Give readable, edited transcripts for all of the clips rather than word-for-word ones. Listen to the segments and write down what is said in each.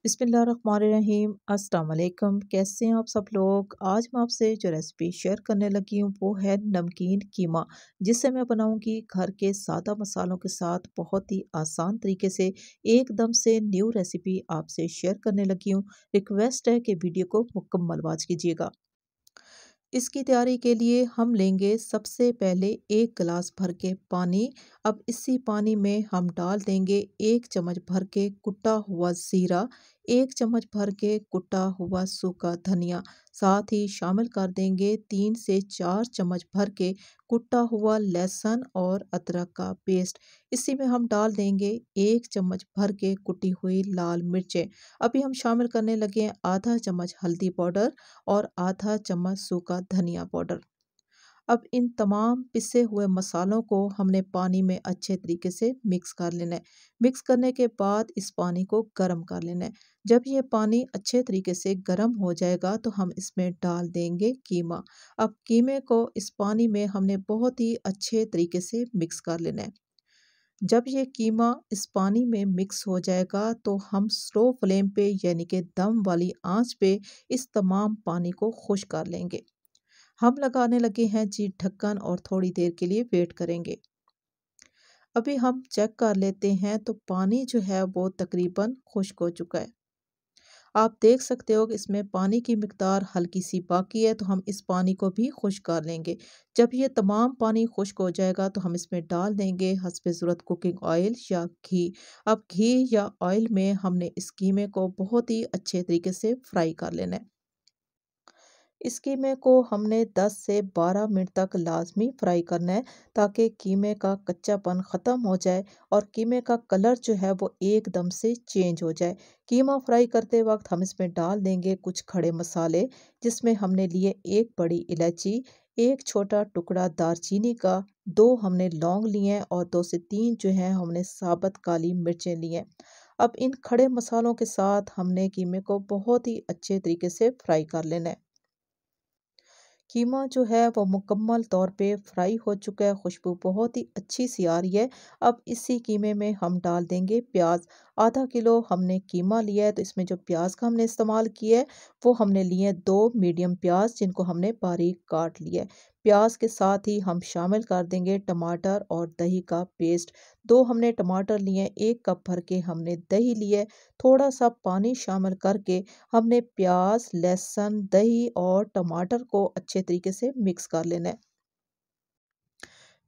बिस्मिल्लाहिर्रहमानिर्रहीम। अस्सलाम वालेकुम। कैसे हैं आप सब लोग। आज मैं आपसे जो रेसिपी शेयर करने लगी हूँ वो है नमकीन कीमा, जिसे मैं बनाऊंगी घर के सादा मसालों के साथ बहुत ही आसान तरीके से। एकदम से न्यू रेसिपी आपसे शेयर करने लगी हूँ। रिक्वेस्ट है कि वीडियो को मुकम्मल वॉच कीजिएगा। इसकी तैयारी के लिए हम लेंगे सबसे पहले एक गिलास भर के पानी। अब इसी पानी में हम डाल देंगे एक चम्मच भर के कुटा हुआ ज़ीरा, एक चम्मच भर के कुटा हुआ सूखा धनिया, साथ ही शामिल कर देंगे 3 से 4 चम्मच भर के कुटा हुआ लहसुन और अदरक का पेस्ट। इसी में हम डाल देंगे 1 चम्मच भर के कुटी हुई लाल मिर्चें। अभी हम शामिल करने लगे हैं आधा चम्मच हल्दी पाउडर और आधा चम्मच सूखा धनिया पाउडर। अब इन तमाम पिसे हुए मसालों को हमने पानी में अच्छे तरीके से मिक्स कर लेना है। मिक्स करने के बाद इस पानी को गर्म कर लेना है। जब ये पानी अच्छे तरीके से गर्म हो जाएगा तो हम इसमें डाल देंगे कीमा। अब कीमे को इस पानी में हमने बहुत ही अच्छे तरीके से मिक्स कर लेना है। जब ये कीमा इस पानी में मिक्स हो जाएगा तो हम स्लो फ्लेम पे यानी कि दम वाली आंच पे इस तमाम पानी को खुश कर लेंगे। हम लगाने लगे हैं जी ढक्कन और थोड़ी देर के लिए वेट करेंगे। अभी हम चेक कर लेते हैं तो पानी जो है वो तकरीबन खुश्क हो चुका है। आप देख सकते हो कि इसमें पानी की मिकदार हल्की सी बाकी है, तो हम इस पानी को भी खुश्क कर लेंगे। जब ये तमाम पानी खुश्क हो जाएगा तो हम इसमें डाल देंगे हस्बे ज़रूरत कुकिंग ऑयल या घी। अब घी या ऑयल में हमने इस कीमे को बहुत ही अच्छे तरीके से फ्राई कर लेना है। इस कीमे को हमने 10 से 12 मिनट तक लाजमी फ्राई करना है, ताकि कीमे का कच्चापन ख़त्म हो जाए और कीमे का कलर जो है वो एकदम से चेंज हो जाए। कीमा फ्राई करते वक्त हम इसमें डाल देंगे कुछ खड़े मसाले, जिसमें हमने लिए एक बड़ी इलायची, एक छोटा टुकड़ा दारचीनी का, 2 हमने लौंग लिए हैं और 2 से 3 जो है हमने साबुत काली मिर्चें ली हैं। अब इन खड़े मसालों के साथ हमने कीमे को बहुत ही अच्छे तरीके से फ्राई कर लेना है। कीमा जो है वो मुकम्मल तौर पे फ्राई हो चुका है, खुशबू बहुत ही अच्छी सी आ रही है। अब इसी कीमे में हम डाल देंगे प्याज। आधा किलो हमने कीमा लिया है, तो इसमें जो प्याज का हमने इस्तेमाल किया है वो हमने लिए हैं 2 मीडियम प्याज, जिनको हमने बारीक काट लिया है। प्याज के साथ ही हम शामिल कर देंगे टमाटर और दही का पेस्ट। 2 हमने टमाटर लिए, 1 कप भर के हमने दही लिया है। थोड़ा सा पानी शामिल करके हमने प्याज, लहसुन, दही और टमाटर को अच्छे तरीके से मिक्स कर लेना है।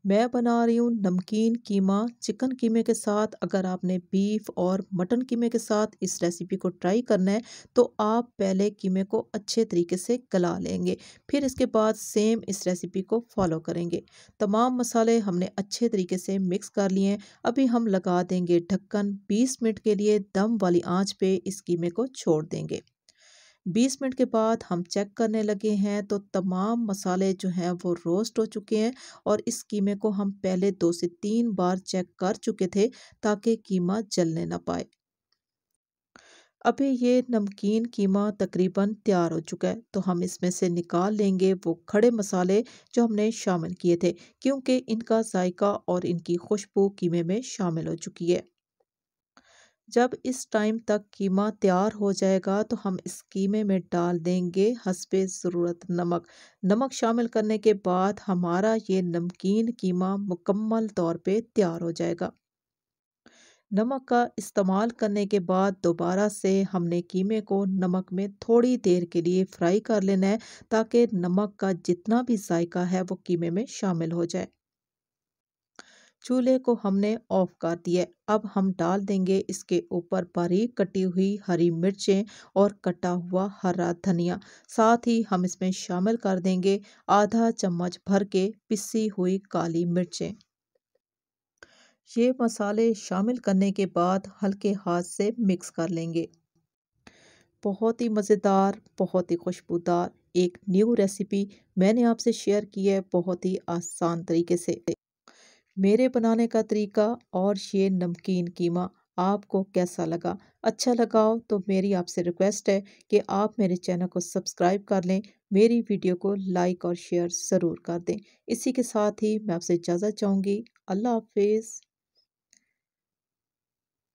मैं बना रही हूँ नमकीन कीमा चिकन कीमे के साथ। अगर आपने बीफ और मटन कीमे के साथ इस रेसिपी को ट्राई करना है तो आप पहले कीमे को अच्छे तरीके से गला लेंगे, फिर इसके बाद सेम इस रेसिपी को फॉलो करेंगे। तमाम मसाले हमने अच्छे तरीके से मिक्स कर लिए हैं। अभी हम लगा देंगे ढक्कन। 20 मिनट के लिए दम वाली आंच पे इस कीमे को छोड़ देंगे। 20 मिनट के बाद हम चेक करने लगे हैं तो तमाम मसाले जो हैं वो रोस्ट हो चुके हैं, और इस कीमे को हम पहले 2 से 3 बार चेक कर चुके थे, ताकि कीमा जलने ना पाए। अभी ये नमकीन कीमा तकरीबन तैयार हो चुका है, तो हम इसमें से निकाल लेंगे वो खड़े मसाले जो हमने शामिल किए थे, क्योंकि इनका जायका और इनकी खुशबू कीमे में शामिल हो चुकी है। जब इस टाइम तक कीमा तैयार हो जाएगा तो हम इस कीमे में डाल देंगे हस्बे ज़रूरत नमक। नमक शामिल करने के बाद हमारा ये नमकीन कीमा मुकम्मल तौर पे तैयार हो जाएगा। नमक का इस्तेमाल करने के बाद दोबारा से हमने कीमे को नमक में थोड़ी देर के लिए फ्राई कर लेना है, ताकि नमक का जितना भी जायका है वो कीमे में शामिल हो जाए। चूल्हे को हमने ऑफ कर दिया है। अब हम डाल देंगे इसके ऊपर बारीक कटी हुई हरी मिर्चें और कटा हुआ हरा धनिया। साथ ही हम इसमें शामिल कर देंगे आधा चम्मच भर के पिसी हुई काली मिर्चें। ये मसाले शामिल करने के बाद हल्के हाथ से मिक्स कर लेंगे। बहुत ही मज़ेदार, बहुत ही खुशबूदार एक न्यू रेसिपी मैंने आपसे शेयर की है, बहुत ही आसान तरीके से। मेरे बनाने का तरीका और ये नमकीन कीमा आपको कैसा लगा? अच्छा लगा हो तो मेरी आपसे रिक्वेस्ट है कि आप मेरे चैनल को सब्सक्राइब कर लें, मेरी वीडियो को लाइक और शेयर ज़रूर कर दें। इसी के साथ ही मैं आपसे इजाज़त चाहूँगी। अल्लाह हाफ़िज़।